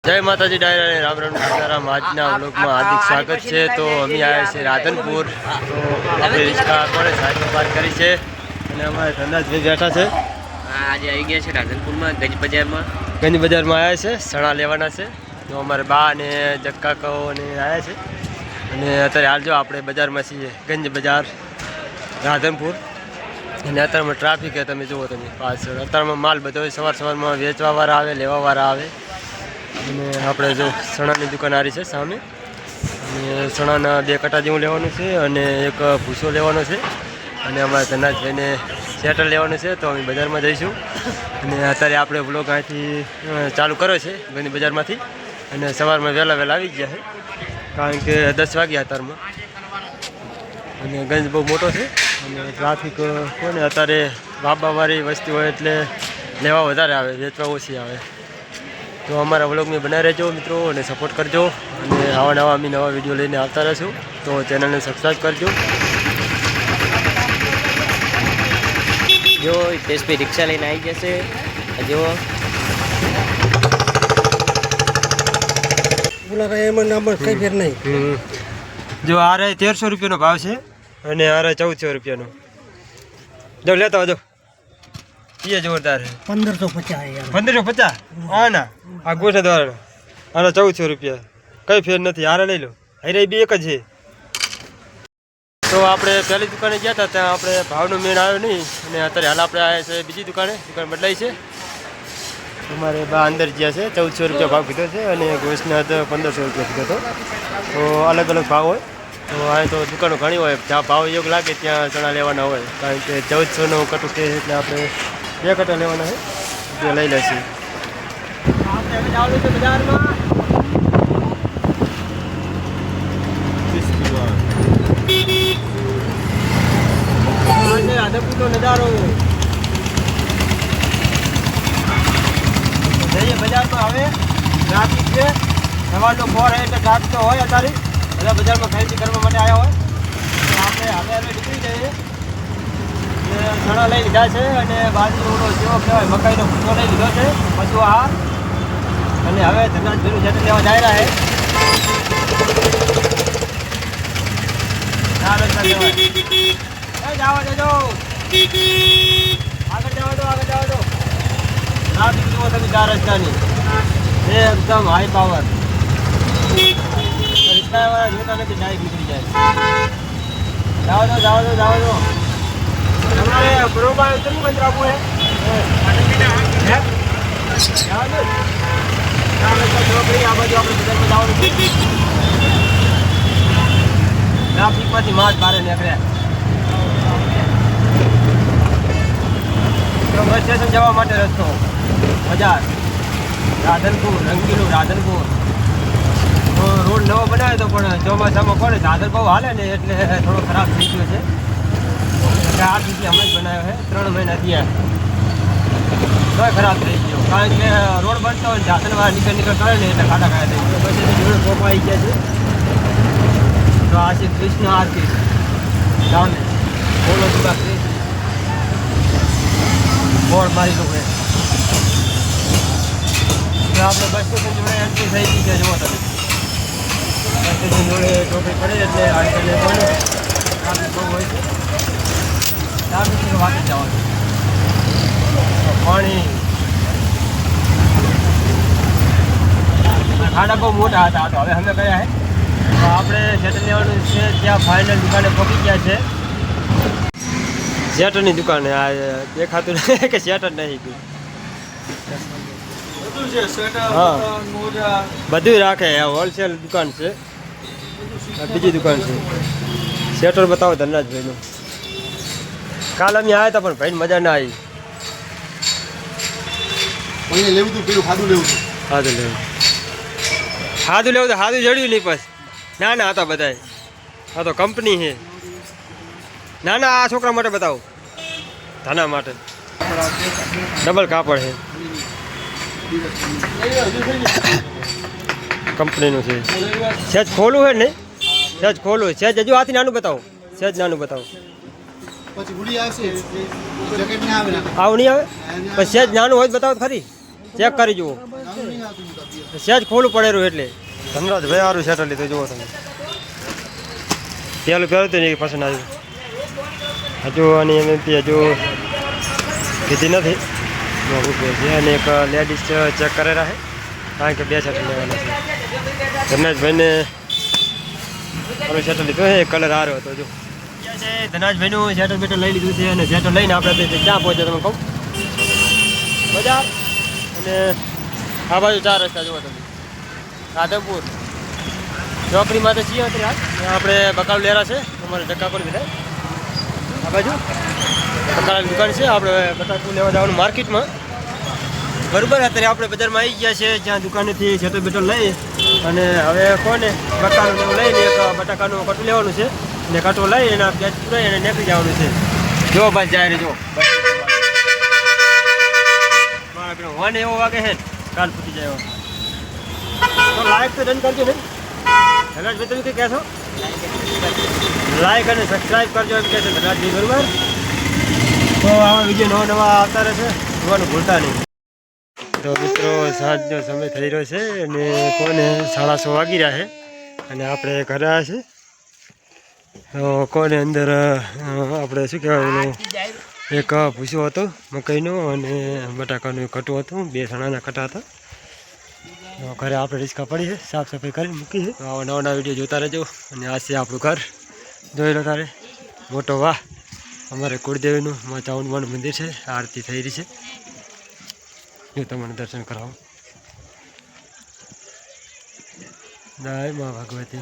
जय माता जी डायरा राम राम सीताराम। આજના વ્લોગમાં હાર્દિક સ્વાગત છે। તો અમે આવ્યા છીએ રાધનપુર। તો આપણે રિક્ષા કોણે સાઈડ પાર્ક કરી છે અને અમારે ધંધાજી બેઠા છે। આજે આવી ગયા છે રાધનપુરમાં ગંજ બજારમાં આવ્યા છે, સણા લેવાના છે। તો અમારે બા અને જક્કાકો ને આવ્યા છે અને અત્યારે હાલ જો આપણે બજારમાં છીએ, ગંજ બજાર રાધનપુર। અને અત્યારમાં ટ્રાફિક છે, તમે જુઓ તમે પાછળ। અત્યારમાં માલ બધો સવારમાં વેચવાવાળા આવે, લેવાવાળા આવે। અને આપણે જો સણાની દુકાન આરી છે સામે, અને સણાના 2 કટા જેવું લેવાનું છે અને એક ભૂસો લેવાનો છે અને અમારા ધનાજભાઈને સેટર લેવાનું છે। તો અમે બજારમાં જઈશું અને અત્યારે આપણે વ્લોગ અહીંથી ચાલુ કર્યો છે ગંજ બજારમાંથી। અને સવારમાં વહેલા આવી ગયા છે, કારણ કે 10 વાગ્યા અત્યારમાં। અને ગંજ બહુ મોટો છે અને ટ્રાફિક હોય ને, અત્યારે વાબાવાળી વસ્તી હોય એટલે લેવા વધારે આવે, વેચવા ઓછી આવે। તો અમારા વ્લોગમાં બનાવી રહેજો મિત્રો અને સપોર્ટ કરજો। અને આવા અમે નવા વિડીયો લઈને આવતા રહીશું, તો ચેનલને સબસ્ક્રાઈબ કરજો। જો હિતેશભાઈ રિક્ષા લઈને આવી જશે। જો જો આ રે 1300 રૂપિયાનો ભાવ છે અને આ રે 1400 રૂપિયાનો। જો લેતા જો ये जोरदार है। 1550 हाँ ना आ गोठा द्वारा आना 1400 रुपया कई फेर नहीं। आरे लई लो, हरे बी एक ज है। तो આપણે પહેલી દુકાને ગયા હતા ત્યાં આપણે ભાવનો મેળ આવ્યો નહીં અને અત્યારે હાલ આપણે આવ્યા છે બીજી દુકાન બદલાઈ છે। અમારે બા અંદર ગયા છે, 1400 રૂપિયા ભાવ કીધો છે અને ગોશના 1500 રૂપિયા કીધો હતો। તો અલગ અલગ ભાવ હોય। તો આ તો દુકાનો ઘણી હોય, જ્યાં ભાવ યોગ લાગે ત્યાં ચણા લેવાના હોય, કારણ કે 1400નો કટું છે એટલે આપણે 2 કટા લેવાના છે, તે લઈ લેશું। આપણે હવે જવાનું છે બજારમાં। રાધનપુરનો નજારો જઈએ બજારમાં। હવે ટ્રાફિક છે, સવારનો 4 એટલે ટ્રાફિક તો હોય અત્યારે। બધા બજારમાં ખરીદી કરવા માટે આવ્યા હોય, તો આપણે હવે નીકળી જઈએ। ચણા લઈ લીધા છે અને બાજુ ઓલો જેવો કહેવાય મકાઈનો ભૂસો લઈ લીધો છે, પછી આ અને હવે ધનાજભાઈનું સેટર લેવા જાય રહ્યા છે। જવા દેજો, આગળ જવા દો। ટ્રાફિક જુઓ તમે 4 રસ્તાની એકદમ હાઈ પાવર। રિક્ષાવાળા જોતા નથી, ડાયરેક્ટ નીકળી જાય। જવા દો। તમારે બરોબર કેટલું અંતર આપવું છે? ટ્રાફિકમાંથી માર્ચ બારે નીકળ્યા। બસ સ્ટેશન જવા માટે રસ્તો બજાર રાધનપુર, રંગીલું રાધનપુર। તો રોડ નવો બનાવ્યો હતો, પણ ચોમાસામાં કોને સાધન બહુ હાલે ને એટલે થોડો ખરાબ થઈ ગયો છે। 8 સુધી હમણાં જ બનાવ્યો છે, 3 મહિના થયા તો ખરાબ થઈ ગયો, કારણ કે રોડ બનતો હોય સાધનવાળા નીકળ કરે ને એટલે ખાડા ખાડા થઈ ગયો। પછી જોડે ટોપા આવી ગયા છે। તો આ છે કૃષ્ણ આરતી સામે બોલો દુબા બોર્ડ મારી લો। તો આપણે બસ સ્ટેશન જોડે એન્ટ્રી થઈ ગઈ છે, જુઓ તમે બસ સ્ટેશન જોડે ટોપી પડે એટલે આટલે બોલો ટ્રાફિક બહુ હોય છે। વાત જવાનું પાણી ખાડા બહુ મોટા હતા, તો હવે અમે ગયા છે। તો આપણે સેટર લેવાનું છે, ત્યાં ફાઇનલ દુકાને પહોંચી ગયા છે। સેટરની દુકાને આ દેખાતું નહીં કે સેટર નહીં ગયું, હા બધું રાખે। હોલસેલ દુકાન છે, બીજી દુકાન છે। સેટર બતાવો ધનરાજભાઈનું। કાલ અમે આવ્યા હતા પણ ભાઈ મજા ના આવી। લેવું હતું પેલું ખાધું લેવું તો સાદું જડ્યું નહીં પછી। ના હતા બધા, આ તો કંપની છે। ના આ છોકરા માટે બતાવો, ધાના માટે ડબલ કાપડ છે, કંપનીનું છે। સેજ ખોલું છે ને, સેજ ખોલું સેજ હજુ આથી નાનું બતાવો, સેજ નાનું બતાવો। પછી ઉડી આવશે, જેકેટ ના આવે, આવું નહીં આવે? પછી સેજ નાનું હોય તો બતાવો ખરી, ચેક કરી જુઓ। નાનું નહીં આવતું મોટા બે. સહેજ ખોલું પડેલું એટલે ધનરાજ ભાઈ સારું શેટર લીધું જુઓ તમે પેલું પહેરું હતું ને એ પસંદ આવ્યું હજુ આની એમએમપી હજુ કીધી નથી મોંઘું કહે છે અને એક લેડીઝ ચેક કરેલા છે કારણ કે 2 શેટર લેવાના છે ધનરાજભાઈને સારું શેટર લીધું છે કલર સારો હતો જો ધનરાજભાઈનું શેટર બેટર લઈ લીધું છે અને શેટર લઈને આપણે ક્યાં પહોંચ્યા તમે કહું બજાર અને આ બાજુ 4 રસ્તા જુઓ તમે રાધનપુર ચોકડીમાં તો છીએ અત્યારે આપણે બકાલું લેરા છે અમારે ધક્કા પર બધા આ બાજુ બકાલાની દુકાન છે આપણે બકાલું લેવા જવાનું માર્કેટમાં બરાબર અત્યારે આપણે બજારમાં આવી ગયા છે જ્યાં દુકાનેથી શેટર બેટર લઈ અને હવે કોને બકાલું એવું લઈને એક બટાકાનું કટું લેવાનું છે ને કટો લઈ એના ગેસ પૂરાઈ અને નીકળી જવાનું છે જો બસ જાય જો મારા પેલો વન એવો વાગે છે કાલ ફૂટી જાય એવો તો લાઈક તો ડન કરજો ને ધનરાજભાઈ તમે કંઈ કહેશો લાઈક અને સબસ્ક્રાઈબ કરજો એમ કહે છે ધનરાજભાઈ બરાબર તો આવા વિડીયો નવા આવતા રહેશે જોવાનું ભૂલતા નહીં તો મિત્રો સાંજનો સમય થઈ રહ્યો છે અને કોને 6:30 વાગી રહ્યા છે અને આપણે ઘરે આવ્યા છે તો કોને અંદર આપણે શું કહેવાય એક ભૂસ્યો હતો મકાઈનો અને બટાકાનું કટું હતું 2 ચણાના કટા હતા ઘરે આપણે રિસ્કા પડી છે સાફ સફાઈ કરી મૂકી છે તો આવા નવા વિડીયો જોતા રહેજો અને આ છે આપણું ઘર જોઈ લો તારે મોટો વાહ અમારે કુળદેવીનું ચાઉંડમાનું મંદિર છે આરતી થઈ રહી છે જો તમને દર્શન કરાવો જય મા ભગવતી